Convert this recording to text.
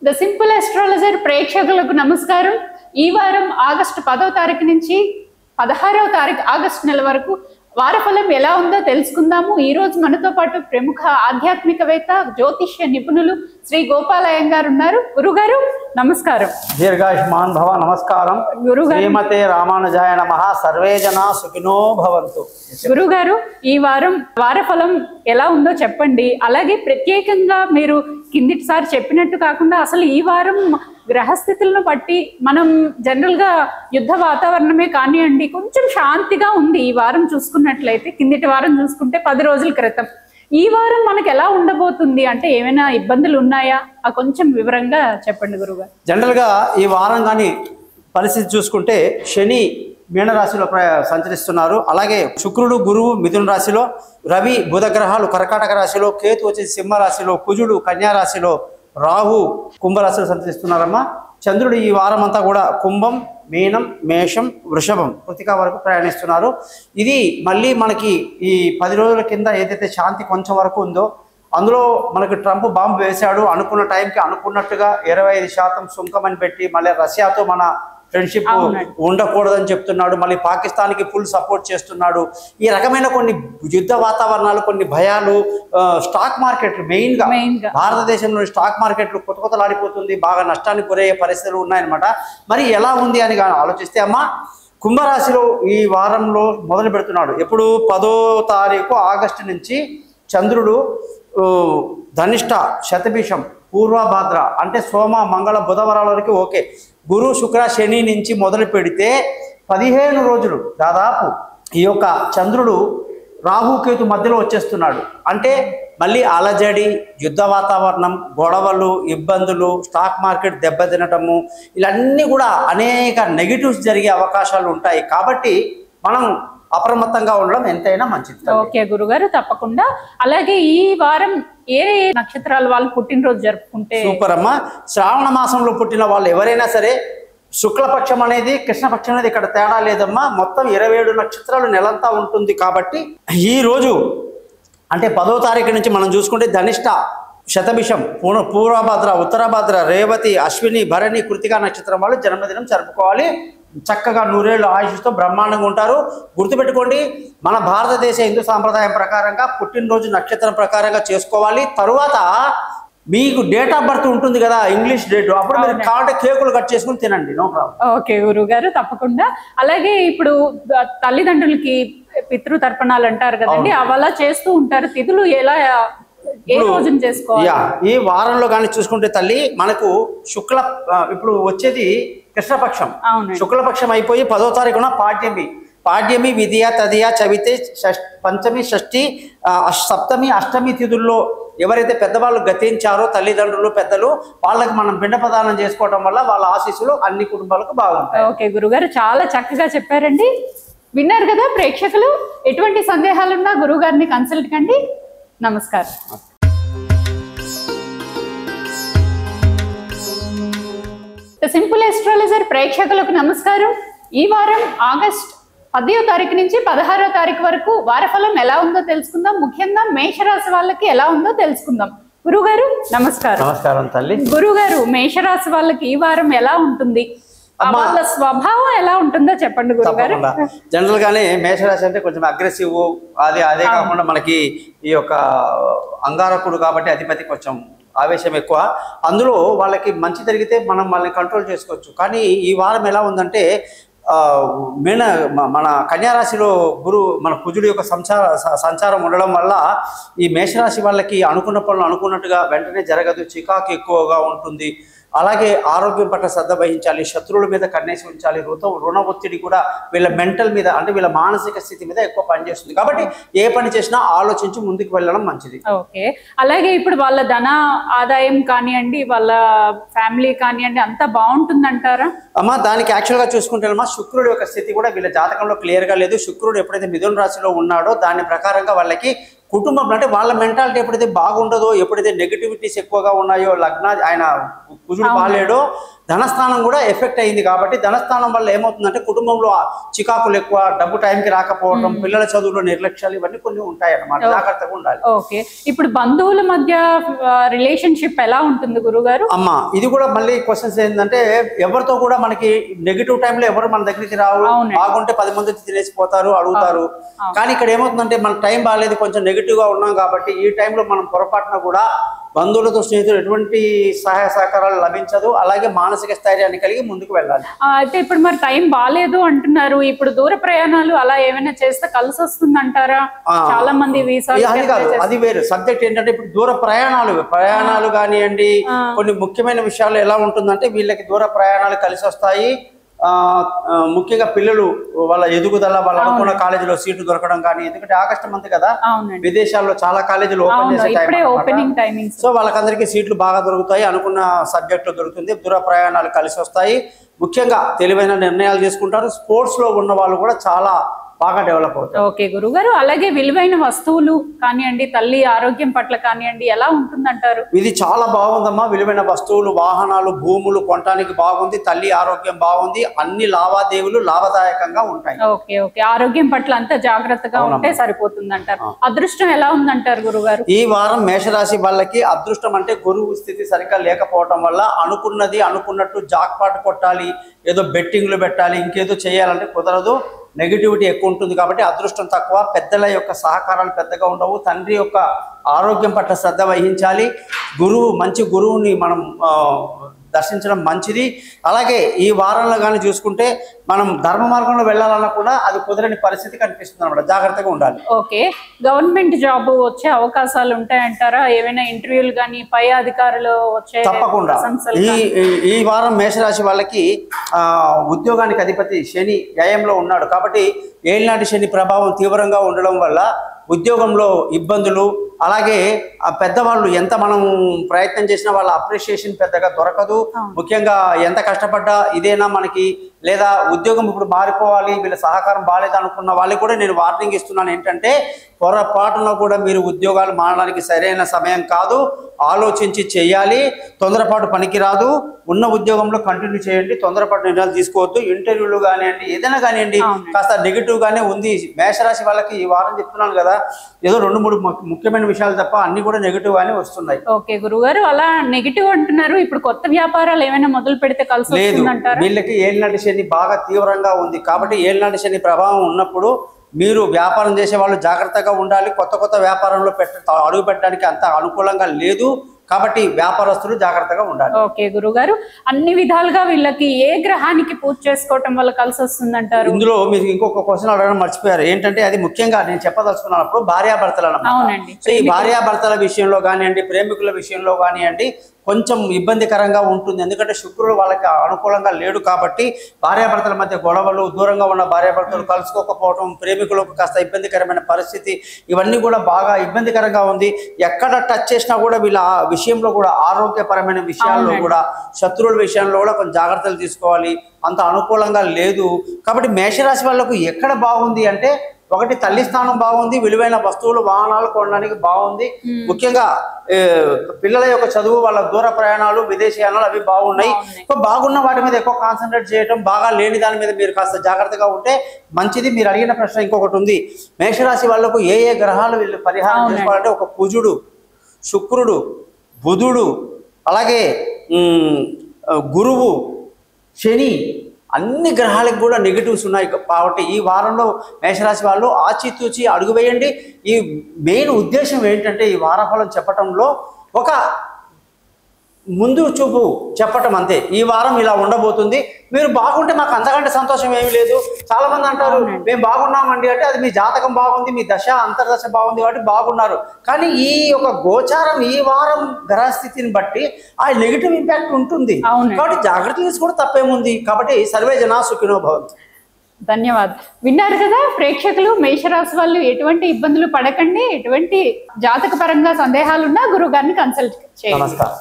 The simple astrologer ప్రేక్షకులకు నమస్కారం. ఈ వారం ఆగస్టు 10వ తారీఖు నుంచి 16వ తారీఖు ఆగస్టు నెల వరకు వారఫలం ఎలా ఉందో తెలుసుకుందాము. ఈ రోజు మనతో పాటు ప్రముఖ ఆధ్యాత్మికవేత్త జ్యోతిష్య నిపుణులు శ్రీ గోపాల్ అయ్యంగారు ఉన్నారు. గురుగారు నమస్కారం. దీర్ఘాయుష్మాన్ భవ. నమస్కారం. శ్రీమతే రామానుజాయ నమః. సర్వే జనా సుఖినో భవంతు. గురుగారు, ఈ వారం వారఫలం ఎలా ఉందో చెప్పండి. అలాగే ప్రత్యేకంగా మీరు కిందిటిసారి చెప్పినట్టు కాకుండా అసలు ఈ వారం గ్రహస్థితులను బట్టి మనం జనరల్ గా యుద్ధ వాతావరణమే కానివ్వండి, కొంచెం శాంతిగా ఉంది ఈ వారం చూసుకున్నట్లయితే. కిందిటి వారం చూసుకుంటే 10 రోజుల క్రితం, ఈ వారం మనకు ఎలా ఉండబోతుంది అంటే ఏమైనా ఇబ్బందులు ఉన్నాయా? కొంచెం వివరంగా చెప్పండి గురుగారు. జనరల్ గా ఈ వారం కానీ పరిస్థితి చూసుకుంటే శని మీనరాశిలో సంచరిస్తున్నారు. అలాగే శుక్రుడు గురువు మిథున రాశిలో, రవి బుధ గ్రహాలు కర్కాటక రాశిలో, కేతు వచ్చేసి సింహ రాశిలో, కుజుడు కన్యా రాశిలో, రాహు కుంభరాశిలో సంచరిస్తున్నారమ్మా. చంద్రుడు ఈ వారం అంతా కూడా కుంభం, మీనం, మేషం, వృషభం, కృతిక వరకు ప్రయాణిస్తున్నారు. ఇది మళ్ళీ మనకి ఈ 10 రోజుల కింద ఏదైతే శాంతి కొంచెం వరకు ఉందో అందులో మనకి ట్రంప్ బాంబు వేశాడు. అనుకున్న టైంకి అనుకున్నట్టుగా 25% సుంకం అని పెట్టి మళ్ళీ రష్యాతో మన ఫ్రెండ్షిప్ ఉండకూడదని చెప్తున్నాడు. మళ్ళీ పాకిస్తాన్కి ఫుల్ సపోర్ట్ చేస్తున్నాడు. ఈ రకమైన కొన్ని యుద్ధ వాతావరణాలు, కొన్ని భయాలు, స్టాక్ మార్కెట్లు మెయిన్గా భారతదేశంలో స్టాక్ మార్కెట్లు కొత్తలాడిపోతుంది, బాగా నష్టానికి గురయ్యే పరిస్థితులు ఉన్నాయన్నమాట. మరి ఎలా ఉంది అని ఆలోచిస్తే అమ్మ, కుంభరాశిలో ఈ వారంలో మొదలు పెడుతున్నాడు. ఎప్పుడు 10వ తారీఖు ఆగస్టు నుంచి చంద్రుడు ధనిష్ట, శతభిషం, పూర్వభాద్ర అంటే సోమ మంగళ బుధవారాల వరకు ఓకే. గురు శుక్ర శని నుంచి మొదలు పెడితే 15 రోజులు దాదాపు ఈ యొక్క చంద్రుడు రాహుకేతు మధ్యలో వచ్చేస్తున్నాడు. అంటే మళ్ళీ అలజడి, యుద్ధ వాతావరణం, గొడవలు, ఇబ్బందులు, స్టాక్ మార్కెట్ దెబ్బతినటము, ఇవన్నీ కూడా అనేక నెగిటివ్స్ జరిగే అవకాశాలు ఉంటాయి. కాబట్టి మనం అప్రమత్తంగా ఉండడం ఎంతైనా మంచిది. ఓకే గురుగారు, తప్పకుండా. అలాగే ఈ వారం ఏ నక్షత్రాల వాళ్ళు పుట్టినరోజు జరుపుకుంటే సూపర్ అమ్మా. శ్రావణ మాసంలో పుట్టిన వాళ్ళు ఎవరైనా సరే, శుక్లపక్షం అనేది కృష్ణపక్షం అనేది ఇక్కడ తేడా లేదమ్మా. మొత్తం 27 నక్షత్రాలు నెలంతా ఉంటుంది. కాబట్టి ఈ రోజు అంటే 10వ తారీఖు నుంచి మనం చూసుకుంటే ధనిష్ట, శతభిషం, పూర్వభద్ర, ఉత్తరభద్ర, రేవతి, అశ్విని, భరణి, కృతికా నక్షత్రం వాళ్ళు జన్మదినం జరుపుకోవాలి. చక్కగా 100 ఏళ్ళు ఆయుష్తో బ్రహ్మాండంగా ఉంటారు. గుర్తుపెట్టుకోండి, మన భారతదేశ హిందూ సాంప్రదాయం ప్రకారంగా పుట్టినరోజు నక్షత్రం ప్రకారంగా చేసుకోవాలి. తరువాత మీకు డేట్ ఆఫ్ బర్త్ ఉంటుంది కదా, ఇంగ్లీష్ డేట్, అప్పుడు మీరు కావాలంటే కేకులు కట్ చేసుకుని తినండి, నో ప్రాబ్లం. ఓకే గురుగారు, తప్పకుండా. అలాగే ఇప్పుడు తల్లిదండ్రులకి పితృతర్పణాలు అంటారు కదండి, అలా చేస్తూ ఉంటారు. తిథులు ఎలా ఏ రోజున చేసుకోవాలి? ఈ వారంలో కానీ చూసుకుంటే తల్లి మనకు ఇప్పుడు వచ్చేది కృష్ణపక్షం. శుక్లపక్షం అయిపోయి 10వ తారీఖున పాడ్యమి, విధియ, తదియ, చవితి, పంచమి, షష్ఠి, సప్తమి, అష్టమి తిథుల్లో ఎవరైతే పెద్దవాళ్ళు గతించారో తల్లిదండ్రులు పెద్దలు, వాళ్ళకి మనం పిండ ప్రదానం చేసుకోవడం వల్ల వాళ్ళ ఆశీస్సులు అన్ని కుటుంబాలకు బాగుంటాయి. ఓకే గురుగారు, చాలా చక్కగా చెప్పారండి. విన్నారు కదా ప్రేక్షకులు. ఎటువంటి సందేహాలున్నా గురువు గారిని కన్సల్ట్ కండి. నమస్కారం. సింపుల్ అస్ట్రాలజర్ ప్రేక్షకులకు నమస్కారం. ఈ వారం ఆగస్ట్ 10వ తారీఖు నుంచి 16వ తారీఖు వరకు వారఫలం ఎలా ఉందో తెలుసుకుందాం. ముఖ్యంగా మేషరాశి వాళ్ళకి ఎలా ఉందో తెలుసుకుందాం. గురుగారు నమస్కారం. నమస్కారం తల్లి. గురుగారు, మేషరాశి వాళ్ళకి ఈ వారం ఎలా ఉంటుంది, వాళ్ళ స్వభావం ఎలా ఉంటుందో చెప్పండి గురుగారు. జనరల్ గానే మేషరాశి అంటే కొంచెం అగ్రెసివ్, అదే కాకుండా మనకి ఈ యొక్క అంగారకుడు కాబట్టి అధిపతి కొంచెం ఆవేశం ఎక్కువ. అందులో వాళ్ళకి మంచి జరిగితే మనం వాళ్ళని కంట్రోల్ చేసుకోవచ్చు. కానీ ఈ వారం ఎలా ఉందంటే మన కన్యారాశిలో మన కుజుడు యొక్క సంచారం ఉండడం వల్ల ఈ మేషరాశి వాళ్ళకి అనుకున్న పనులు అనుకున్నట్టుగా వెంటనే జరగదు, చికాకు ఎక్కువగా ఉంటుంది. అలాగే ఆరోగ్యం పట్ల శ్రద్ధ వహించాలి, శత్రువుల మీద కన్నేసి ఉంచాలి. రుణ ఒత్తిడి కూడా వీళ్ళ మెంటల్ మీద అంటే వీళ్ళ మానసిక స్థితి మీద ఎక్కువ పనిచేస్తుంది. కాబట్టి ఏ పని చేసినా ఆలోచించి ముందుకు వెళ్ళడం మంచిది. ఓకే. అలాగే ఇప్పుడు వాళ్ళ ధన ఆదాయం కానివ్వండి, వాళ్ళ ఫ్యామిలీ కానివ్వండి, అంతా బాగుంటుంది అంటారా అమ్మా? దానికి యాక్చువల్గా చూసుకుంటే అమ్మా, శుక్రుడు యొక్క స్థితి కూడా వీళ్ళ జాతకంలో క్లియర్గా లేదు. శుక్రుడు ఎప్పుడైతే మిథున రాశిలో ఉన్నాడో దాని ప్రకారంగా వాళ్ళకి కుటుంబంలో అంటే వాళ్ళ మెంటాలిటీ ఎప్పుడైతే బాగుండదో, ఎప్పుడైతే నెగిటివిటీస్ ఎక్కువగా ఉన్నాయో, ఆయన కుజుడు బాలేడో ధనస్థానం కూడా ఎఫెక్ట్ అయింది. కాబట్టి ధనస్థానం వల్ల ఏమవుతుందంటే కుటుంబంలో చికాకులు ఎక్కువ, డబ్బు టైంకి రాకపోవడం, పిల్లల చదువులో నిర్లక్ష్యాలు, ఇవన్నీ కొన్ని ఉంటాయి అన్నమాట. జాగ్రత్తగా ఉండాలి. ఓకే, ఇప్పుడు బంధువుల మధ్య రిలేషన్షిప్ ఎలా ఉంటుంది గురుగారు? అమ్మా, ఇది కూడా మళ్ళీ క్వశ్చన్స్ ఏంటంటే ఎవరితో కూడా మనకి నెగిటివ్ టైంలో ఎవరు మన దగ్గరికి రావు. బాగుంటే 10 మంది తినేసిపోతారు, అడుగుతారు. కానీ ఇక్కడ ఏమవుతుందంటే మన టైం బాగాలేదు, కొంచెం నెగిటివ్ గా ఉన్నాం కాబట్టి ఈ టైంలో మనం పొరపాటున కూడా బంధువులతో, స్నేహితులు ఎటువంటి సహాయ సహకారాలు లభించదు. అలాగే మానసిక స్థైర్యాన్ని కలిగి ముందుకు వెళ్ళాలి. అయితే ఇప్పుడు మరి టైం బాగాలేదు అంటున్నారు, ఇప్పుడు దూర ప్రయాణాలు అలా ఏమైనా చేస్తే కలిసి వస్తుంది అంటారా? చాలా మంది అది కాదు, అది వేరు సబ్జెక్ట్. ఏంటంటే ఇప్పుడు దూర ప్రయాణాలు కానివ్వండి, కొన్ని ముఖ్యమైన విషయాలు ఎలా ఉంటుందంటే వీళ్ళకి దూర ప్రయాణాలు కలిసి వస్తాయి. ముఖ్యంగా పిల్లలు వాళ్ళ ఎదుగుదల, వాళ్ళ అనుకున్న కాలేజీలో సీటు దొరకడం కానీ, ఎందుకంటే ఆగస్టు మంత్ కదా, విదేశాల్లో చాలా కాలేజీలు ఓపెన్ చేసే టైం. సో వాళ్ళకందరికీ సీట్లు బాగా దొరుకుతాయి, అనుకున్న సబ్జెక్టులు దొరుకుతుంది, దూర ప్రయాణాలు కలిసి వస్తాయి. ముఖ్యంగా తెలివైన నిర్ణయాలు తీసుకుంటారు. స్పోర్ట్స్ లో ఉన్న వాళ్ళు కూడా చాలా బాగా డెవలప్ అవుతాయి. ఓకే గురుగారు, అలాగే విలువైన వస్తువులు కానివ్వండి, తల్లి ఆరోగ్యం పట్ల కానివ్వండి ఎలా ఉంటుందంటారు? ఇది చాలా బాగుందమ్మా. విలువైన వస్తువులు, వాహనాలు, భూములు కొనడానికి బాగుంది. తల్లి ఆరోగ్యం బాగుంది. అన్ని లావాదేవీలు లాభదాయకంగా ఉంటాయి. ఓకే ఓకే, ఆరోగ్యం పట్ల అంతా జాగ్రత్తగా ఉంటే సరిపోతుంది అంటారు. అదృష్టం ఎలా ఉందంటారు గురుగారు? ఈ వారం మేషరాశి వాళ్ళకి అదృష్టం అంటే గురువు స్థితి సరిగ్గా లేకపోవటం వల్ల అనుకున్నది అనుకున్నట్టు జాక్పాట్ కొట్టాలి, ఏదో బెట్టింగ్లు పెట్టాలి, ఇంకేదో చేయాలంటే కుదరదు. నెగిటివిటీ ఎక్కువ ఉంటుంది కాబట్టి అదృష్టం తక్కువ. పెద్దల యొక్క సహకారాలు పెద్దగా ఉండవు. తండ్రి యొక్క ఆరోగ్యం పట్ల శ్రద్ధ వహించాలి. మంచి గురువుని మనం దర్శించడం మంచిది. అలాగే ఈ వారంలో కానీ చూసుకుంటే మనం ధర్మ మార్గంలో వెళ్ళాలన్నా కూడా అది కుదరని పరిస్థితి కనిపిస్తుంది అన్నమాట. జాగ్రత్తగా ఉండాలి. ఓకే, గవర్నమెంట్ జాబ్ వచ్చే అవకాశాలు ఉంటాయంటారా? ఏమైనా ఇంటర్వ్యూలు కానీ పై అధికారులు వచ్చే? తప్పకుండా. ఈ వారం మేషరాశి వాళ్ళకి ఉద్యోగానికి అధిపతి శని వ్యయంలో ఉన్నాడు కాబట్టి ఏళ్ళనాటి శని ప్రభావం తీవ్రంగా ఉండడం వల్ల ఉద్యోగంలో ఇబ్బందులు, అలాగే ఆ పెద్దవాళ్ళు ఎంత మనం ప్రయత్నం చేసినా వాళ్ళ అప్రిషియేషన్ పెద్దగా దొరకదు. ముఖ్యంగా ఎంత కష్టపడ్డా ఇదేనా మనకి, లేదా ఉద్యోగం ఇప్పుడు మారిపోవాలి, వీళ్ళ సహకారం బాగాలేదు అనుకున్న వాళ్ళకి కూడా నేను వార్నింగ్ ఇస్తున్నాను. ఏంటంటే పొరపాటున కూడా మీరు ఉద్యోగాలు మారడానికి సరైన సమయం కాదు. ఆలోచించి చేయాలి. తొందరపాటు పనికిరాదు. ఉన్న ఉద్యోగంలో కంటిన్యూ చేయండి. తొందరపాటు నిర్ణయాలు తీసుకోవద్దు. ఇంటర్వ్యూలు కానివ్వండి, ఏదైనా కానివ్వండి, కాస్త నెగిటివ్ గానే ఉంది. మేషరాశి వాళ్ళకి ఈ వారం చెప్తున్నాను కదా, ఏదో 2-3 ముఖ్యమైన విషయాలు తప్ప అన్ని కూడా నెగిటివ్ గానే వస్తున్నాయి. ఓకే గురుగారు, అలా నెగిటివ్ అంటున్నారు. ఇప్పుడు కొత్త వ్యాపారాలు ఏమైనా మొదలు పెడితే కలిసి వస్తుందంటారా? వీళ్ళకి ఏళ్ళనాటి శని బాగా తీవ్రంగా ఉంది కాబట్టి ఏళ్ళనాటి శని ప్రభావం ఉన్నప్పుడు మీరు వ్యాపారం చేసే వాళ్ళు జాగ్రత్తగా ఉండాలి. కొత్త వ్యాపారంలో అడుగు పెట్టడానికి అంత అనుకూలంగా లేదు కాబట్టి వ్యాపారస్తులు జాగ్రత్తగా ఉండాలి. ఓకే గురుగారు, అన్ని విధాలుగా వీళ్ళకి ఏ గ్రహానికి పూజ చేసుకోవటం వల్ల కలిసి వస్తుందంటారు? ఇందులో మీరు ఇంకొక క్వశ్చన్ అడగడం మర్చిపోయారు. ఏంటంటే అది ముఖ్యంగా నేను చెప్పదలుచుకున్నప్పుడు భార్యాభర్తలు అన్నమాట. సో ఈ భార్యాభర్తల విషయంలో కానివ్వండి, ప్రేమికుల విషయంలో కానివ్వండి కొంచెం ఇబ్బందికరంగా ఉంటుంది. ఎందుకంటే శుక్రుడు వాళ్ళకి అనుకూలంగా లేడు కాబట్టి భార్యాభర్తల మధ్య గొడవలు, దూరంగా ఉన్న భార్యాభర్తలు కలుసుకోకపోవడం, ప్రేమికులకు కాస్త ఇబ్బందికరమైన పరిస్థితి, ఇవన్నీ కూడా బాగా ఇబ్బందికరంగా ఉంది. ఎక్కడ టచ్ చేసినా కూడా వీళ్ళ విషయంలో కూడా ఆరోగ్యపరమైన విషయాల్లో కూడా, శత్రువుల విషయంలో కూడా కొంచెం జాగ్రత్తలు తీసుకోవాలి. అంత అనుకూలంగా లేదు కాబట్టి మేషరాశి వాళ్ళకు ఎక్కడ బాగుంది అంటే, ఒకటి తల్లి స్థానం బాగుంది, విలువైన వస్తువులు వాహనాలు కొనడానికి బాగుంది. ముఖ్యంగా పిల్లల యొక్క చదువు, వాళ్ళ దూర ప్రయాణాలు, విదేశీయానాలు అవి బాగున్నాయి. బాగున్న వాటి మీద ఎక్కువ కాన్సన్ట్రేట్ చేయడం, బాగా లేని దాని మీద మీరు కాస్త జాగ్రత్తగా ఉంటే మంచిది. మీరు అడిగిన ప్రశ్న ఇంకొకటి ఉంది, మేషరాశి వాళ్ళకు ఏ గ్రహాలు వీళ్ళు పరిహారం చేసుకోవాలంటే, ఒక కుజుడు, శుక్రుడు, బుధుడు, అలాగే గురువు, శని, అన్ని గ్రహాలకు కూడా నెగిటివ్స్ ఉన్నాయి కాబట్టి ఈ వారంలో మేషరాశి వాళ్ళు ఆచితూచి అడుగు వేయండి. ఈ మెయిన్ ఉద్దేశం ఏంటంటే ఈ వారఫలం చెప్పటంలో ఒక ముందు చూపు చెప్పటం అంతే. ఈ వారం ఇలా ఉండబోతుంది, మీరు బాగుంటే మాకు అంతకంటే సంతోషం ఏమీ లేదు. చాలా మంది అంటారు మేము బాగున్నామండి అంటే అది మీ జాతకం బాగుంది, మీ దశ అంతర్దశ బాగుంది కాబట్టి బాగున్నారు. కానీ ఈ యొక్క గోచారం ఈ వారం గ్రహస్థితిని బట్టి ఆ నెగిటివ్ ఇంపాక్ట్ ఉంటుంది కాబట్టి జాగ్రత్తలు తీసుకోవడం తప్పేముంది. కాబట్టి సర్వే జనా సుఖినో భవంతు. ధన్యవాదాలు. విన్నారు కదా ప్రేక్షకులు, మేషరాశి వాళ్ళు ఎటువంటి ఇబ్బందులు పడకండి. ఎటువంటి జాతక పరంగా సందేహాలున్నా గురువు గారిని కన్సల్ట్ చేయండి. నమస్కారం.